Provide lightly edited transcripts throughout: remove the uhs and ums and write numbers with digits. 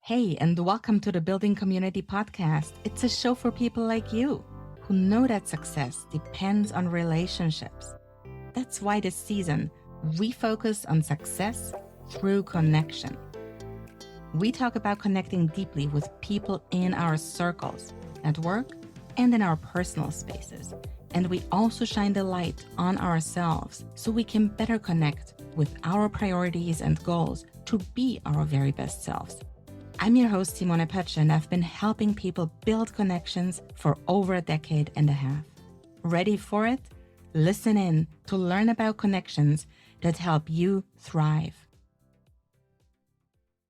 Hey, and welcome to the Building Community Podcast. It's a show for people like you who know that success depends on relationships. That's why this season, we focus on success through connection. We talk about connecting deeply with people in our circles, at work, and in our personal spaces. And we also shine the light on ourselves so we can better connect with our priorities and goals to be our very best selves. I'm your host, Simone and Poetscher, and I've been helping people build connections for over a decade and a half. Ready for it? Listen in to learn about connections that help you thrive.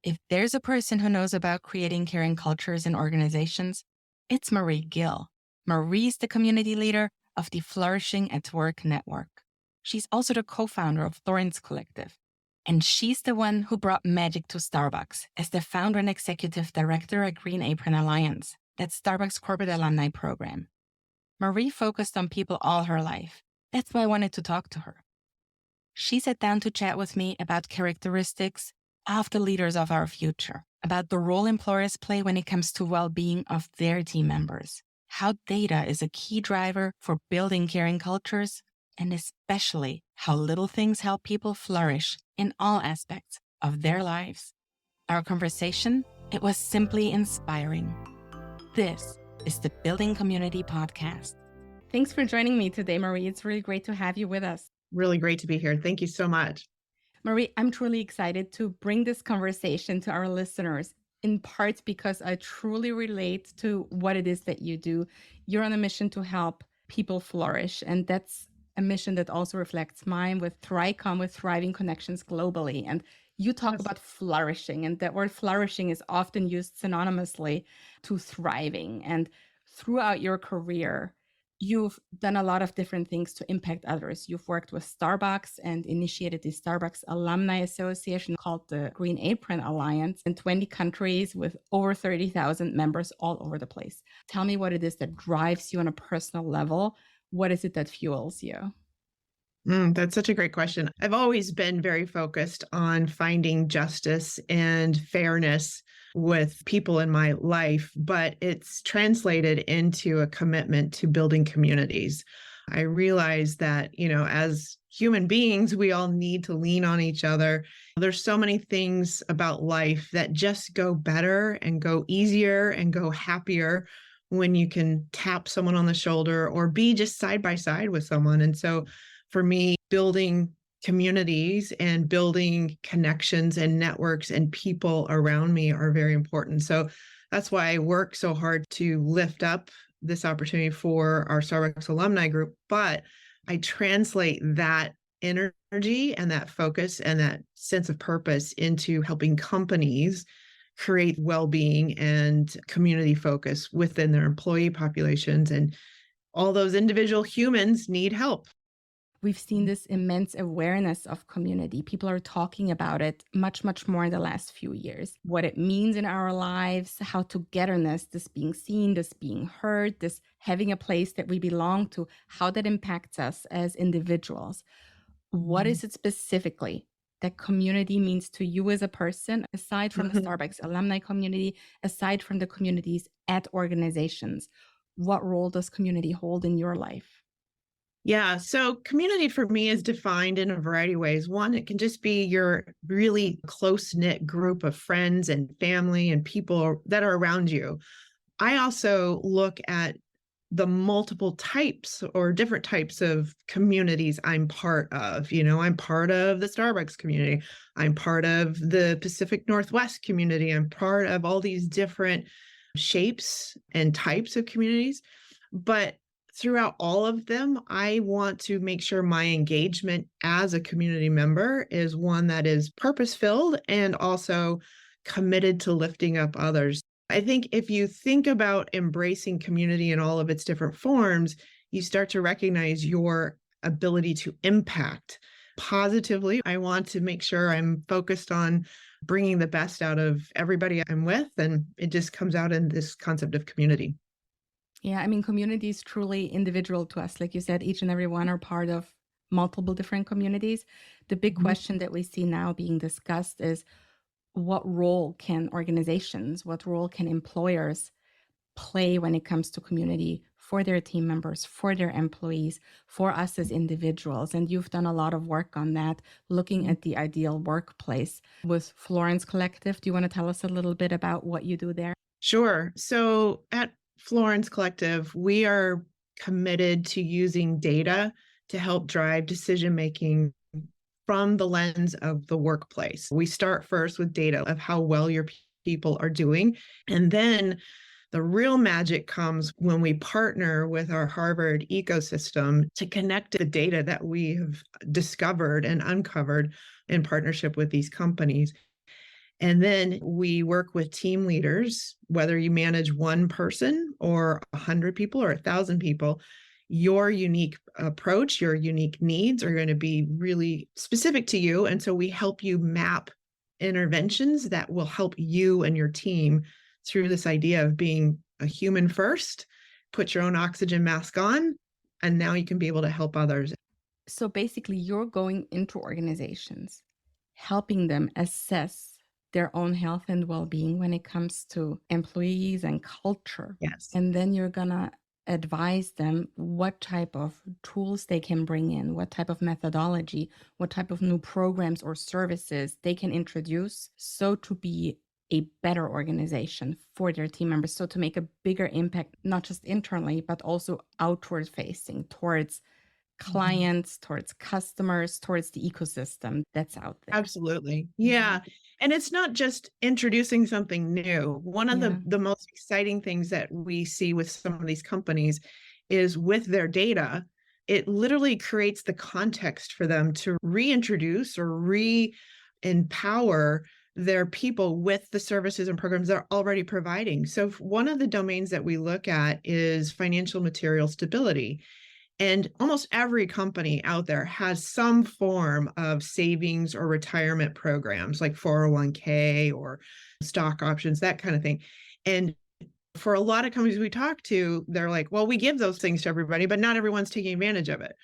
If there's a person who knows about creating caring cultures in organizations, it's Marie Gill. Marie's the community leader of the Flourishing at Work network. She's also the co-founder of Flourishing Collective. And she's the one who brought magic to Starbucks as the founder and executive director at Green Apron Alliance, that's Starbucks' corporate alumni program. Marie focused on people all her life. That's why I wanted to talk to her. She sat down to chat with me about characteristics of the leaders of our future, about the role employers play when it comes to well-being of their team members, how data is a key driver for building caring cultures, and especially how little things help people flourish in all aspects of their lives. Our conversation, it was simply inspiring. This is the Building Community Podcast. Thanks for joining me today, Marie. It's really great to have you with us. Really great to be here. Thank you so much. Marie, I'm truly excited to bring this conversation to our listeners, in part because I truly relate to what it is that you do. You're on a mission to help people flourish, and that's a mission that also reflects mine with Thrycon, with Thriving Connections Globally. And you talk about flourishing, and that word flourishing is often used synonymously to thriving. And throughout your career, you've done a lot of different things to impact others. You've worked with Starbucks and initiated the Starbucks Alumni Association called the Green Apron Alliance in 20 countries with over 30,000 members all over the place. Tell me what it is that drives you on a personal level. What is it that fuels you? That's such a great question. I've always been very focused on finding justice and fairness with people in my life, but it's translated into a commitment to building communities. I realize that, as human beings, we all need to lean on each other. There's so many things about life that just go better and go easier and go happier when you can tap someone on the shoulder or be just side by side with someone. And so for me, building communities and building connections and networks and people around me are very important. So that's why I work so hard to lift up this opportunity for our Starbucks alumni group. But I translate that energy and that focus and that sense of purpose into helping companies create well-being and community focus within their employee populations. And all those individual humans need help. We've seen this immense awareness of community. People are talking about it much, much more in the last few years. What it means in our lives, how togetherness, this being seen, this being heard, this having a place that we belong to, how that impacts us as individuals. What is it specifically that community means to you as a person, aside from the Starbucks alumni community, aside from the communities at organizations? What role does community hold in your life? Yeah, so community for me is defined in a variety of ways. One, it can just be your really close-knit group of friends and family and people that are around you. I also look at the multiple types or different types of communities I'm part of. I'm part of the Starbucks community. I'm part of the Pacific Northwest community. I'm part of all these different shapes and types of communities. But throughout all of them, I want to make sure my engagement as a community member is one that is purpose-filled and also committed to lifting up others. I think if you think about embracing community in all of its different forms, you start to recognize your ability to impact positively. I want to make sure I'm focused on bringing the best out of everybody I'm with, and it just comes out in this concept of community. Yeah, I mean, community is truly individual to us. Like you said, each and every one are part of multiple different communities. The big question that we see now being discussed is, what role can organizations, what role can employers play when it comes to community for their team members, for their employees, for us as individuals? And you've done a lot of work on that, looking at the ideal workplace with Florence Collective. Do you want to tell us a little bit about what you do there? Sure. So at Florence Collective, we are committed to using data to help drive decision making from the lens of the workplace. We start first with data of how well your people are doing. And then the real magic comes when we partner with our Harvard ecosystem to connect the data that we have discovered and uncovered in partnership with these companies. And then we work with team leaders, whether you manage one person or 100 people or 1,000 people. Your unique approach, your unique needs are going to be really specific to you. And so we help you map interventions that will help you and your team through this idea of being a human first, put your own oxygen mask on, and now you can be able to help others. So basically, you're going into organizations, helping them assess their own health and well-being when it comes to employees and culture. Yes. And then you're going to advise them what type of tools they can bring in, what type of methodology, what type of new programs or services they can introduce, so to be a better organization for their team members, so to make a bigger impact, not just internally, but also outward facing towards clients, towards customers, towards the ecosystem that's out there. Absolutely. Yeah. And it's not just introducing something new. One of the most exciting things that we see with some of these companies is with their data, it literally creates the context for them to reintroduce or re-empower their people with the services and programs they're already providing. So one of the domains that we look at is financial material stability. And almost every company out there has some form of savings or retirement programs like 401k or stock options, that kind of thing. And for a lot of companies we talk to, they're like, well, we give those things to everybody, but not everyone's taking advantage of it.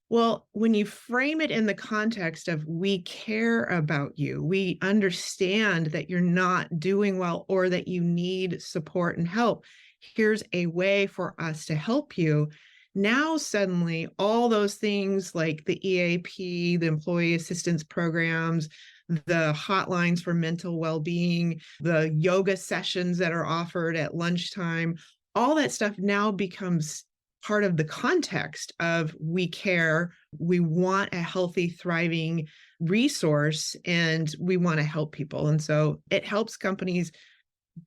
Well, when you frame it in the context of we care about you, we understand that you're not doing well or that you need support and help, here's a way for us to help you. Now, suddenly, all those things like the EAP, the employee assistance programs, the hotlines for mental well-being, the yoga sessions that are offered at lunchtime, all that stuff now becomes part of the context of we care, we want a healthy, thriving resource, and we want to help people. And so it helps companies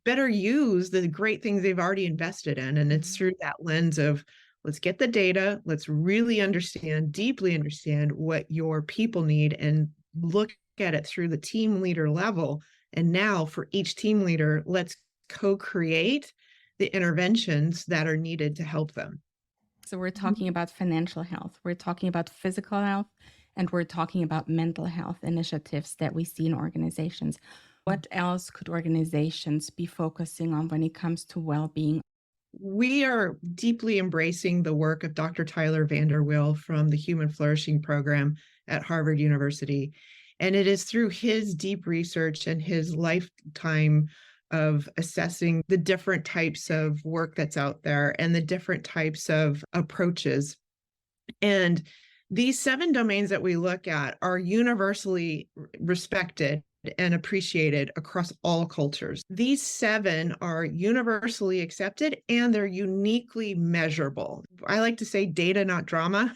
better use the great things they've already invested in. And it's through that lens of let's get the data, let's really understand, deeply understand what your people need and look at it through the team leader level. And now for each team leader, let's co-create the interventions that are needed to help them. So we're talking about financial health, we're talking about physical health, and we're talking about mental health initiatives that we see in organizations. What else could organizations be focusing on when it comes to well-being? We are deeply embracing the work of Dr. Tyler Vanderwill from the Human Flourishing Program at Harvard University. And it is through his deep research and his lifetime of assessing the different types of work that's out there and the different types of approaches. And these 7 domains that we look at are universally respected and appreciated across all cultures. These 7 are universally accepted and they're uniquely measurable. I like to say data, not drama.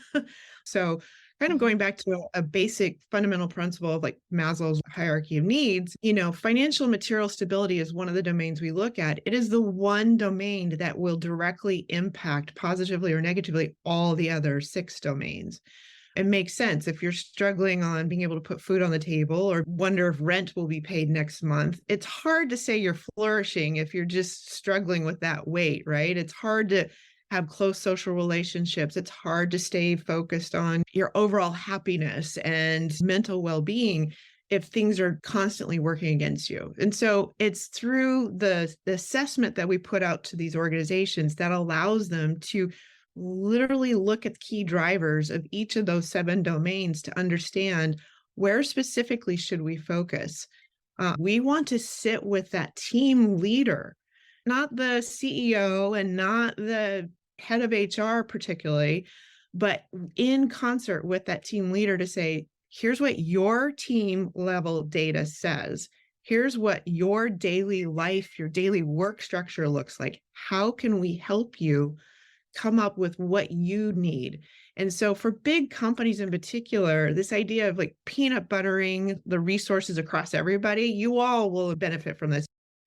So kind of going back to a basic fundamental principle of like Maslow's hierarchy of needs, financial material stability is one of the domains we look at. It is the one domain that will directly impact positively or negatively all the other 6 domains. It makes sense. If you're struggling on being able to put food on the table or wonder if rent will be paid next month, it's hard to say you're flourishing if you're just struggling with that weight, right? It's hard to have close social relationships. It's hard to stay focused on your overall happiness and mental well-being if things are constantly working against you. And so it's through the assessment that we put out to these organizations that allows them to literally look at key drivers of each of those 7 domains to understand where specifically should we focus. We want to sit with that team leader, not the CEO and not the head of HR particularly, but in concert with that team leader to say, here's what your team level data says. Here's what your daily life, your daily work structure looks like. How can we help you come up with what you need? And so for big companies in particular, this idea of like peanut buttering the resources across everybody, you all will benefit from this.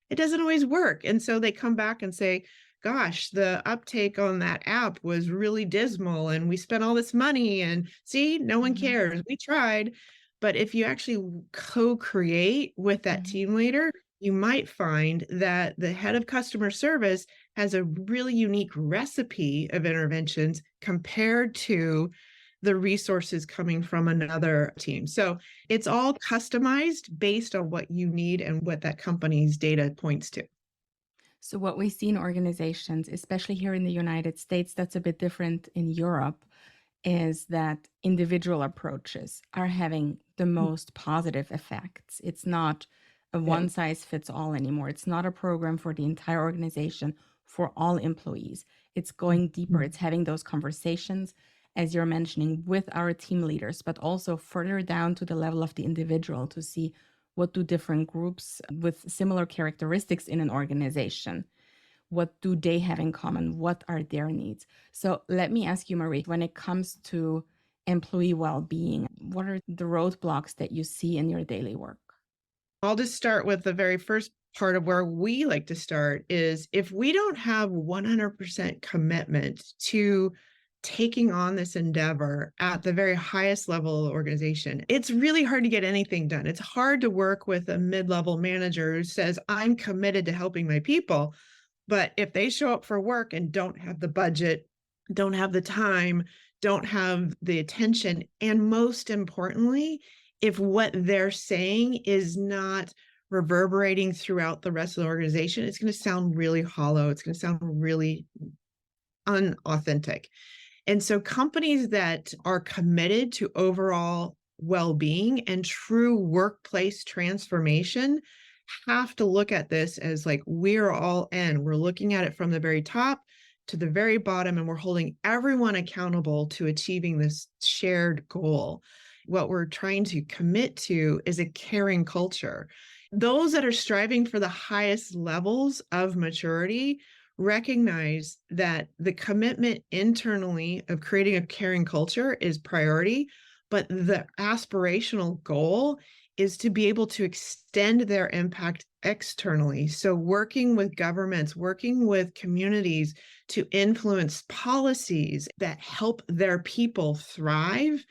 It doesn't always work. And so they come back and say, gosh, the uptake on that app was really dismal and we spent all this money and see, no one Mhm, cares. We tried. But if you actually co-create with that mhm. team leader, you might find that the head of customer service has a really unique recipe of interventions compared to the resources coming from another team. So it's all customized based on what you need and what that company's data points to. So, what we see in organizations, especially here in the United States, that's a bit different in Europe, is that individual approaches are having the most positive effects. It's not a Yeah. one size fits all anymore. It's not a program for the entire organization for all employees. It's going deeper. Mhm. It's having those conversations, as you're mentioning, with our team leaders, but also further down to the level of the individual to see what do different groups with similar characteristics in an organization, what do they have in common? What are their needs? So let me ask you, Marie, when it comes to employee well-being, what are the roadblocks that you see in your daily work? I'll just start with the very first part of where we like to start is if we don't have 100% commitment to taking on this endeavor at the very highest level of the organization, it's really hard to get anything done. It's hard to work with a mid-level manager who says, I'm committed to helping my people. But if they show up for work and don't have the budget, don't have the time, don't have the attention, and most importantly, if what they're saying is not reverberating throughout the rest of the organization, it's going to sound really hollow. It's going to sound really unauthentic. And so companies that are committed to overall well-being and true workplace transformation have to look at this as like we're all in. We're looking at it from the very top to the very bottom, and we're holding everyone accountable to achieving this shared goal. What we're trying to commit to is a caring culture. Those that are striving for the highest levels of maturity recognize that the commitment internally of creating a caring culture is priority, but the aspirational goal is to be able to extend their impact externally. So, working with governments, working with communities to influence policies that help their people thrive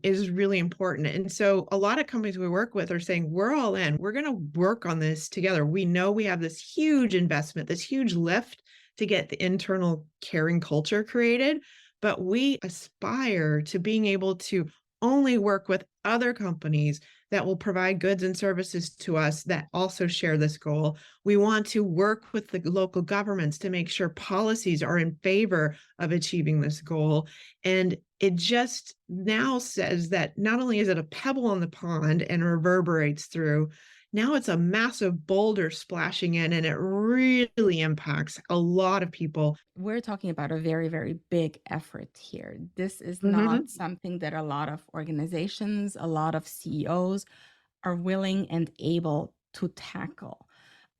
is really important. And so a lot of companies we work with are saying, we're all in, we're going to work on this together. We know we have this huge investment, this huge lift to get the internal caring culture created, but we aspire to being able to only work with other companies that will provide goods and services to us that also share this goal. We want to work with the local governments to make sure policies are in favor of achieving this goal. And it just now says that not only is it a pebble in the pond and reverberates through, now it's a massive boulder splashing in, and it really impacts a lot of people. We're talking about a very, very big effort here. This is not Mhm. something that a lot of organizations, a lot of CEOs are willing and able to tackle.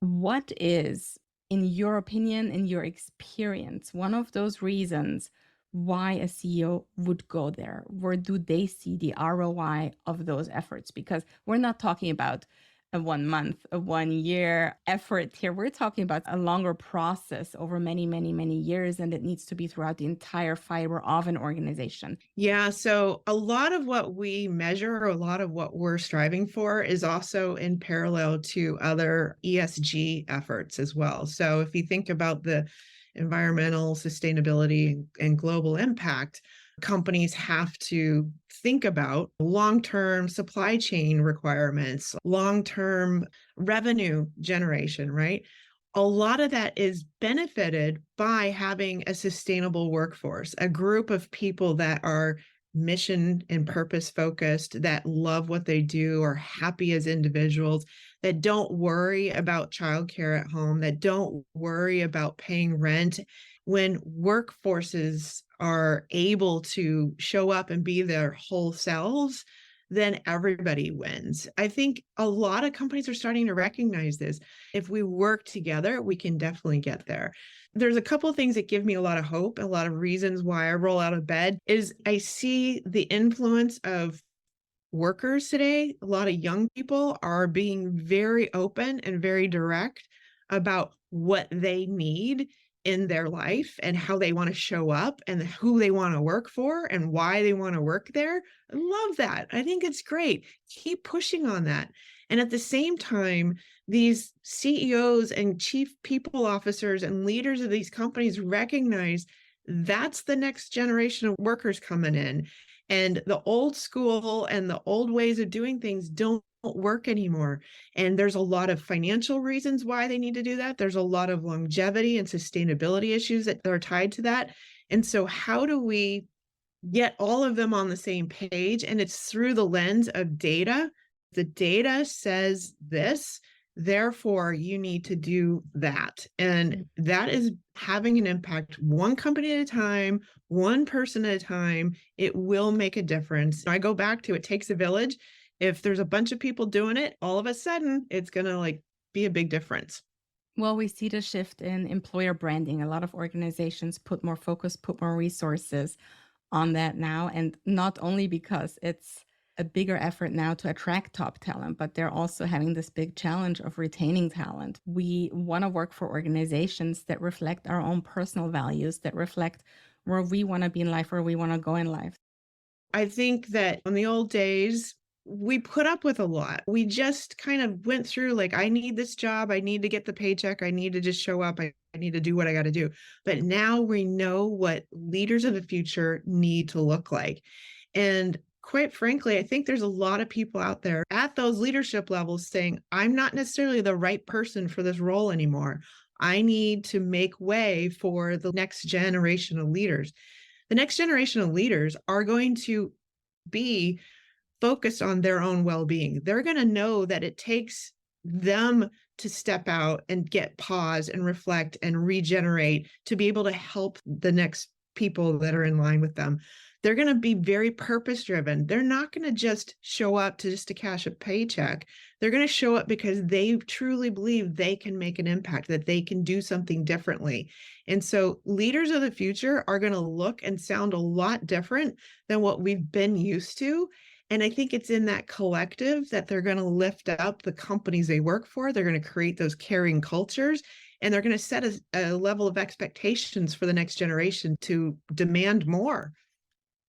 What is, in your opinion, in your experience, one of those reasons why a CEO would go there? Where do they see the ROI of those efforts? Because we're not talking about a 1 month, a 1 year effort here. We're talking about a longer process over many, many, many years, and it needs to be throughout the entire fiber of an organization. Yeah, so a lot of what we measure, a lot of what we're striving for is also in parallel to other ESG efforts as well. So if you think about the environmental sustainability and global impact, companies have to think about long-term supply chain requirements, long-term revenue generation, right? A lot of that is benefited by having a sustainable workforce, a group of people that are mission and purpose focused, that love what they do, are happy as individuals. that don't worry about childcare at home, that don't worry about paying rent. When workforces are able to show up and be their whole selves, then everybody wins. I think a lot of companies are starting to recognize this. If we work together, we can definitely get there. There's a couple of things that give me a lot of hope, a lot of reasons why I roll out of bed is I see the influence of workers today. A lot of young people are being very open and very direct about what they need in their life and how they want to show up and who they want to work for and why they want to work there. I love that. I think it's great. Keep pushing on that. And at the same time, these CEOs and chief people officers and leaders of these companies recognize that's the next generation of workers coming in. And the old school and the old ways of doing things don't work anymore. And there's a lot of financial reasons why they need to do that. There's a lot of longevity and sustainability issues that are tied to that. And so how do we get all of them on the same page? And it's through the lens of data. The data says this, therefore you need to do that. And that is having an impact one company at a time, one person at a time. It will make a difference. I go back to it takes a village. If there's a bunch of people doing it, all of a sudden it's going to be a big difference. Well, we see the shift in employer branding. A lot of organizations put more focus, put more resources on that now. And not only because it's a bigger effort now to attract top talent, but they're also having this big challenge of retaining talent. We want to work for organizations that reflect our own personal values, that reflect where we want to be in life, where we want to go in life. I think that in the old days, we put up with a lot. We just kind of went through I need this job. I need to get the paycheck. I need to just show up. I need to do what I got to do. But now we know what leaders of the future need to look like. And quite frankly, I think there's a lot of people out there at those leadership levels saying, I'm not necessarily the right person for this role anymore. I need to make way for the next generation of leaders. The next generation of leaders are going to be focused on their own well-being. They're going to know that it takes them to step out and get pause and reflect and regenerate to be able to help the next people that are in line with them. They're going to be very purpose driven. They're not going to just show up to cash a paycheck. They're going to show up because they truly believe they can make an impact, that they can do something differently. And so leaders of the future are going to look and sound a lot different than what we've been used to. And I think it's in that collective that they're going to lift up the companies they work for. They're going to create those caring cultures, and they're going to set a level of expectations for the next generation to demand more.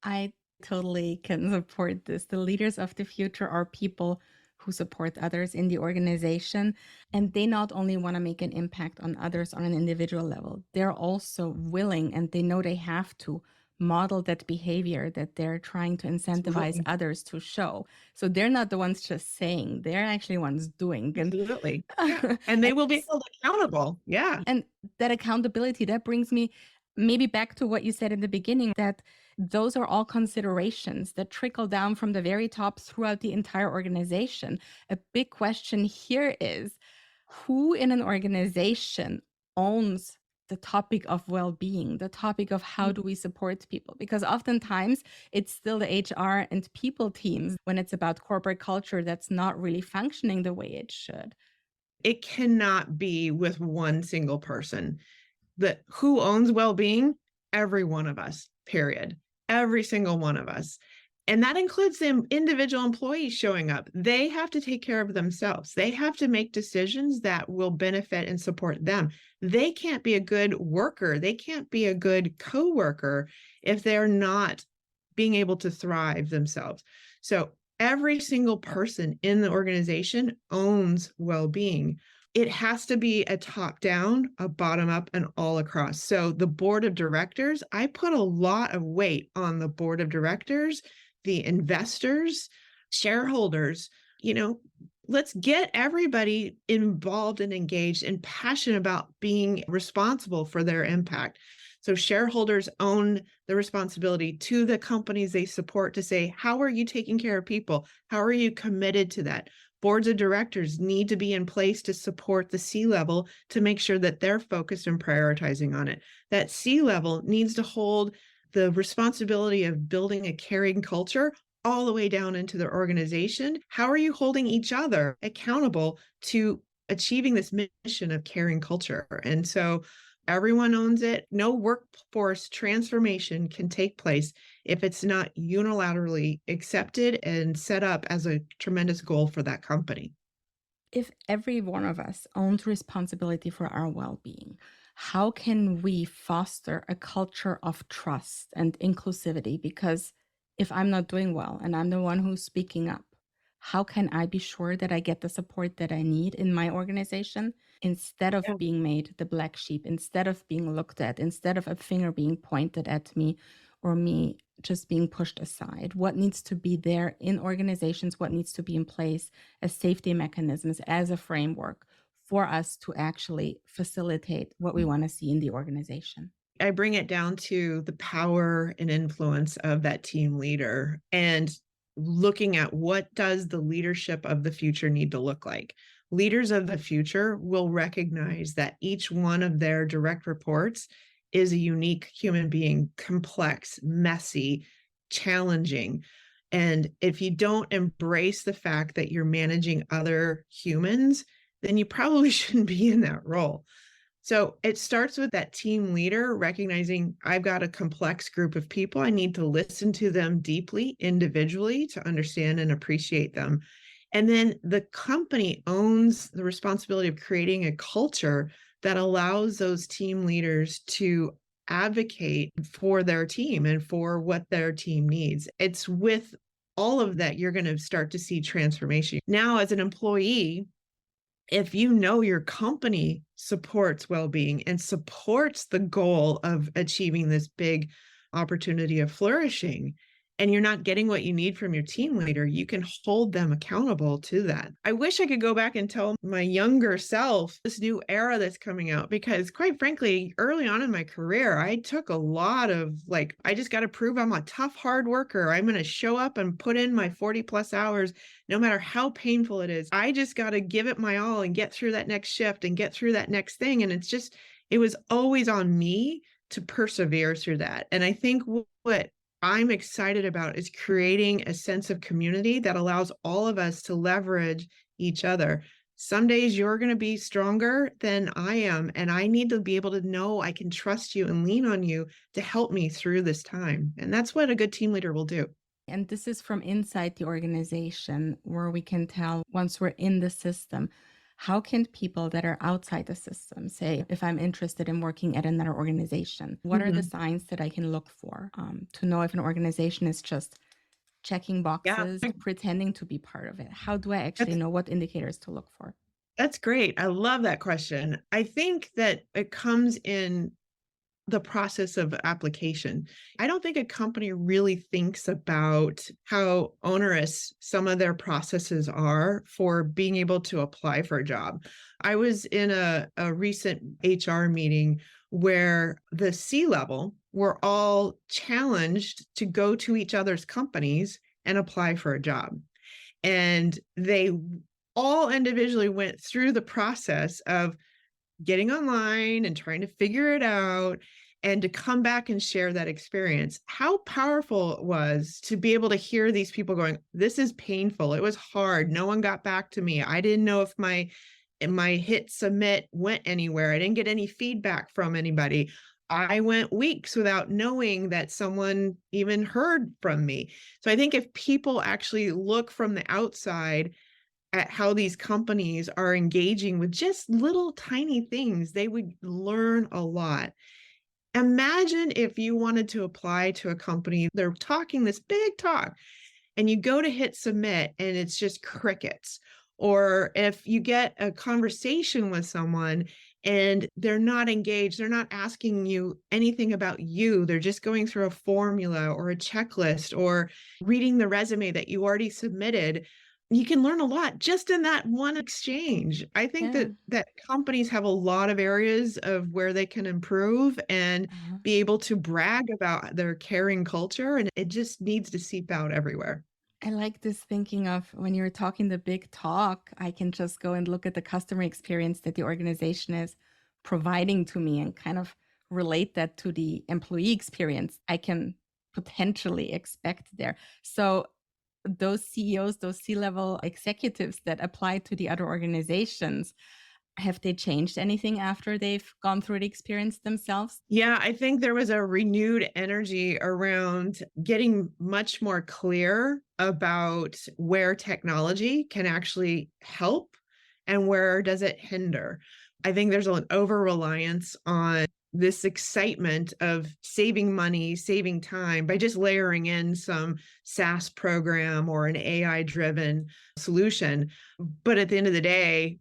I totally can support this. The leaders of the future are people who support others in the organization. And they not only want to make an impact on others on an individual level, they're also willing, and they know they have to model that behavior that they're trying to incentivize others to show. So they're not the ones just saying, they're actually the ones doing. Absolutely. Yeah. And they will be held accountable. Yeah. And that accountability, that brings me maybe back to what you said in the beginning, that those are all considerations that trickle down from the very top throughout the entire organization. A big question here is, who in an organization owns the topic of well-being, the topic of how do we support people? Because oftentimes it's still the HR and people teams when it's about corporate culture that's not really functioning the way it should. It cannot be with one single person. Who owns well-being? Every one of us, period. Every single one of us. And that includes the individual employees showing up. They have to take care of themselves. They have to make decisions that will benefit and support them. They can't be a good worker. They can't be a good coworker if they're not being able to thrive themselves. So every single person in the organization owns well-being. It has to be a top down, a bottom up, and all across. So the board of directors, I put a lot of weight on the board of directors, the investors, shareholders. Let's get everybody involved and engaged and passionate about being responsible for their impact. So shareholders own the responsibility to the companies they support to say, how are you taking care of people? How are you committed to that? Boards of directors need to be in place to support the C-level to make sure that they're focused and prioritizing on it. That C-level needs to hold the responsibility of building a caring culture all the way down into their organization. How are you holding each other accountable to achieving this mission of caring culture? And so everyone owns it. No workforce transformation can take place if it's not unilaterally accepted and set up as a tremendous goal for that company. If every one of us owns responsibility for our well being, how can we foster a culture of trust and inclusivity? Because if I'm not doing well and I'm the one who's speaking up, how can I be sure that I get the support that I need in my organization instead of Yeah. being made the black sheep, instead of being looked at, instead of a finger being pointed at me or me just being pushed aside? What needs to be there in organizations? What needs to be in place as safety mechanisms, as a framework for us to actually facilitate what we want to see in the organization? I bring it down to the power and influence of that team leader and looking at what does the leadership of the future need to look like. Leaders of the future will recognize that each one of their direct reports is a unique human being, complex, messy, challenging. And if you don't embrace the fact that you're managing other humans, then you probably shouldn't be in that role. So it starts with that team leader recognizing I've got a complex group of people. I need to listen to them deeply, individually, to understand and appreciate them. And then the company owns the responsibility of creating a culture that allows those team leaders to advocate for their team and for what their team needs. It's with all of that you're going to start to see transformation. Now, as an employee, if you know your company supports well-being and supports the goal of achieving this big opportunity of flourishing, and you're not getting what you need from your team leader, you can hold them accountable to that. I wish I could go back and tell my younger self this new era that's coming out, because quite frankly, early on in my career, I took a lot of I just got to prove I'm a tough, hard worker. I'm going to show up and put in my 40 plus hours no matter how painful it is. I just got to give it my all and get through that next shift and get through that next thing. And it was always on me to persevere through that. And I think what I'm excited about is creating a sense of community that allows all of us to leverage each other. Some days you're going to be stronger than I am, and I need to be able to know I can trust you and lean on you to help me through this time. And that's what a good team leader will do. And this is from inside the organization where we can tell once we're in the system, how can people that are outside the system say, if I'm interested in working at another organization, what are the signs that I can look for to know if an organization is just checking Yeah, boxes, pretending to be part of it? How do I actually that's know what indicators to look for? that's great. I love that question. I think that it comes in the process of application. I don't think a company really thinks about how onerous some of their processes are for being able to apply for a job. I was in a recent HR meeting where the C-level were all challenged to go to each other's companies and apply for a job. And they all individually went through the process of getting online and trying to figure it out and to come back and share that experience. How powerful it was to be able to hear these people going, this is painful. It was hard. No one got back to me. I didn't know if my hit submit went anywhere. I didn't get any feedback from anybody. I went weeks without knowing that someone even heard from me. So I think if people actually look from the outside at how these companies are engaging with just little tiny things, they would learn a lot. Imagine if you wanted to apply to a company, they're talking this big talk, and you go to hit submit and it's just crickets. Or if you get a conversation with someone and they're not engaged, they're not asking you anything about you, they're just going through a formula or a checklist or reading the resume that you already submitted. You can learn a lot just in that one exchange. I think Yeah. that companies have a lot of areas of where they can improve and Uh-huh. be able to brag about their caring culture, and it just needs to seep out everywhere. I like this thinking of when you're talking the big talk, I can just go and look at the customer experience that the organization is providing to me and kind of relate that to the employee experience I can potentially expect there. So those CEOs, those C-level executives that apply to the other organizations, have they changed anything after they've gone through the experience themselves? Yeah, I think there was a renewed energy around getting much more clear about where technology can actually help and where does it hinder. I think there's an over reliance on this excitement of saving money, saving time by just layering in some SaaS program or an AI driven solution. But at the end of the day,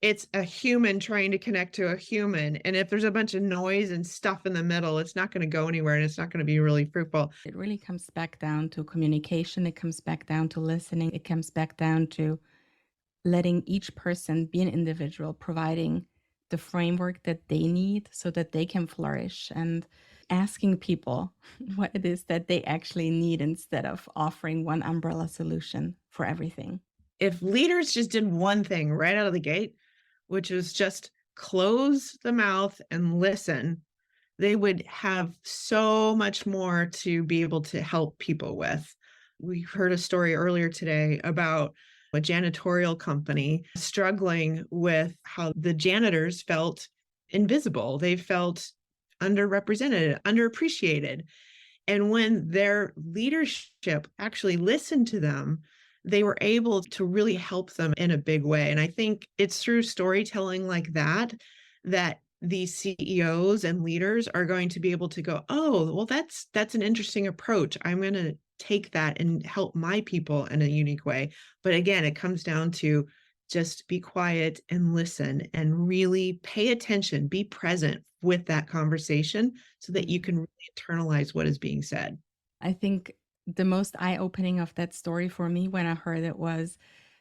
it's a human trying to connect to a human. And if there's a bunch of noise and stuff in the middle, it's not going to go anywhere and it's not going to be really fruitful. It really comes back down to communication. It comes back down to listening. It comes back down to letting each person be an individual, providing the framework that they need so that they can flourish, and asking people what it is that they actually need instead of offering one umbrella solution for everything. If leaders just did one thing right out of the gate, which was just close the mouth and listen, they would have so much more to be able to help people with. We heard a story earlier today about a janitorial company struggling with how the janitors felt invisible. They felt underrepresented, underappreciated. And when their leadership actually listened to them, they were able to really help them in a big way. And I think it's through storytelling like that that these CEOs and leaders are going to be able to go, oh, well, that's an interesting approach. I'm going to take that and help my people in a unique way. But again, it comes down to just be quiet and listen and really pay attention, be present with that conversation so that you can really internalize what is being said. I think the most eye-opening of that story for me when I heard it was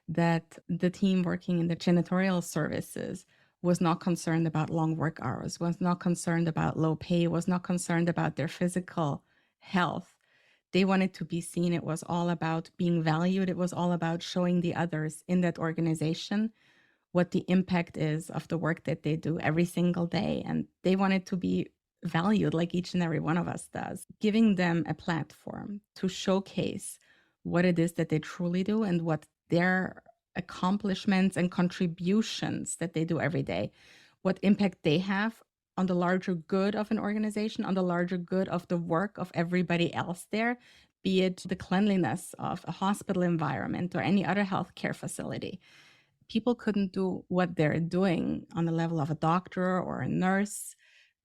that the team working in the janitorial services was not concerned about long work hours, was not concerned about low pay, was not concerned about their physical health. They wanted to be seen. It was all about being valued. It was all about showing the others in that organization what the impact is of the work that they do every single day. And they wanted to be valued like each and every one of us does, giving them a platform to showcase what it is that they truly do and what their accomplishments and contributions that they do every day, what impact they have on the larger good of an organization, on the larger good of the work of everybody else there, be it the cleanliness of a hospital environment or any other healthcare facility. People couldn't do what they're doing on the level of a doctor or a nurse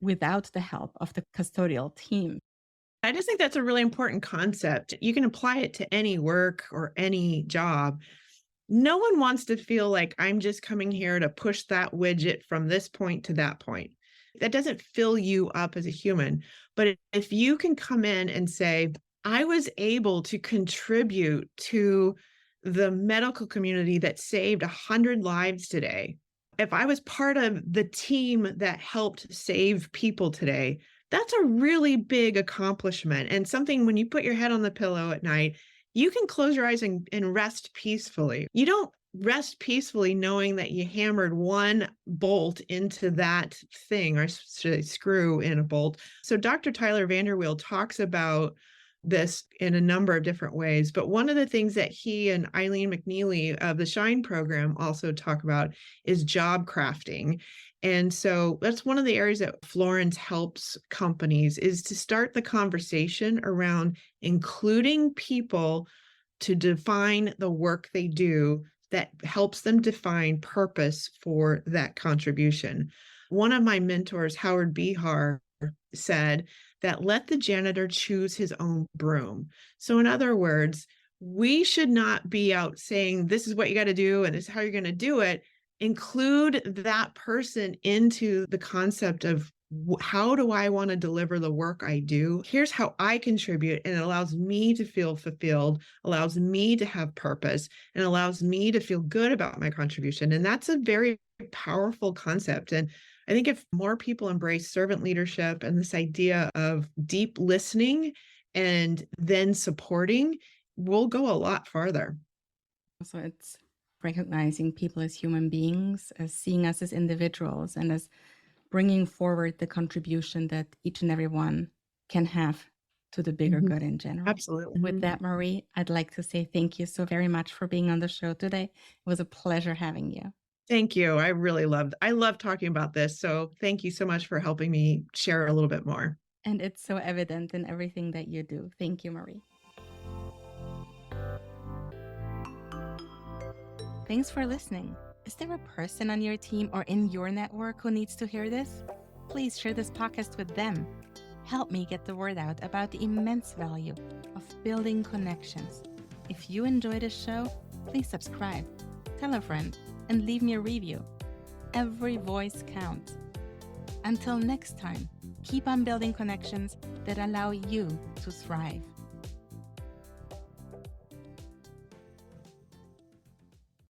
without the help of the custodial team. I just think that's a really important concept. You can apply it to any work or any job. No one wants to feel like I'm just coming here to push that widget from this point to that point. That doesn't fill you up as a human. But if you can come in and say, I was able to contribute to the medical community that saved 100 lives today. If I was part of the team that helped save people today, that's a really big accomplishment and something when you put your head on the pillow at night, you can close your eyes and rest peacefully. You don't rest peacefully knowing that you hammered one bolt into that thing, or should I screw in a bolt. So Dr. Tyler Vanderweel talks about this in a number of different ways. But one of the things that he and Eileen McNeely of the Shine program also talk about is job crafting. And so that's one of the areas that Florens helps companies is to start the conversation around including people to define the work they do that helps them define purpose for that contribution. One of my mentors, Howard Behar, said that let the janitor choose his own broom. So in other words, we should not be out saying, this is what you got to do and this is how you're going to do it. Include that person into the concept of how do I want to deliver the work I do? Here's how I contribute. And it allows me to feel fulfilled, allows me to have purpose, and allows me to feel good about my contribution. And that's a very powerful concept. And I think if more people embrace servant leadership and this idea of deep listening and then supporting, we'll go a lot farther. So it's recognizing people as human beings, as seeing us as individuals, and as bringing forward the contribution that each and every one can have to the bigger good in general. Absolutely. With that, Marie, I'd like to say thank you so very much for being on the show today. It was a pleasure having you. Thank you. I love talking about this. So thank you so much for helping me share a little bit more. And it's so evident in everything that you do. Thank you, Marie. Thanks for listening. Is there a person on your team or in your network who needs to hear this? Please share this podcast with them. Help me get the word out about the immense value of building connections. If you enjoy this show, please subscribe, tell a friend, and leave me a review. Every voice counts. Until next time, keep on building connections that allow you to thrive.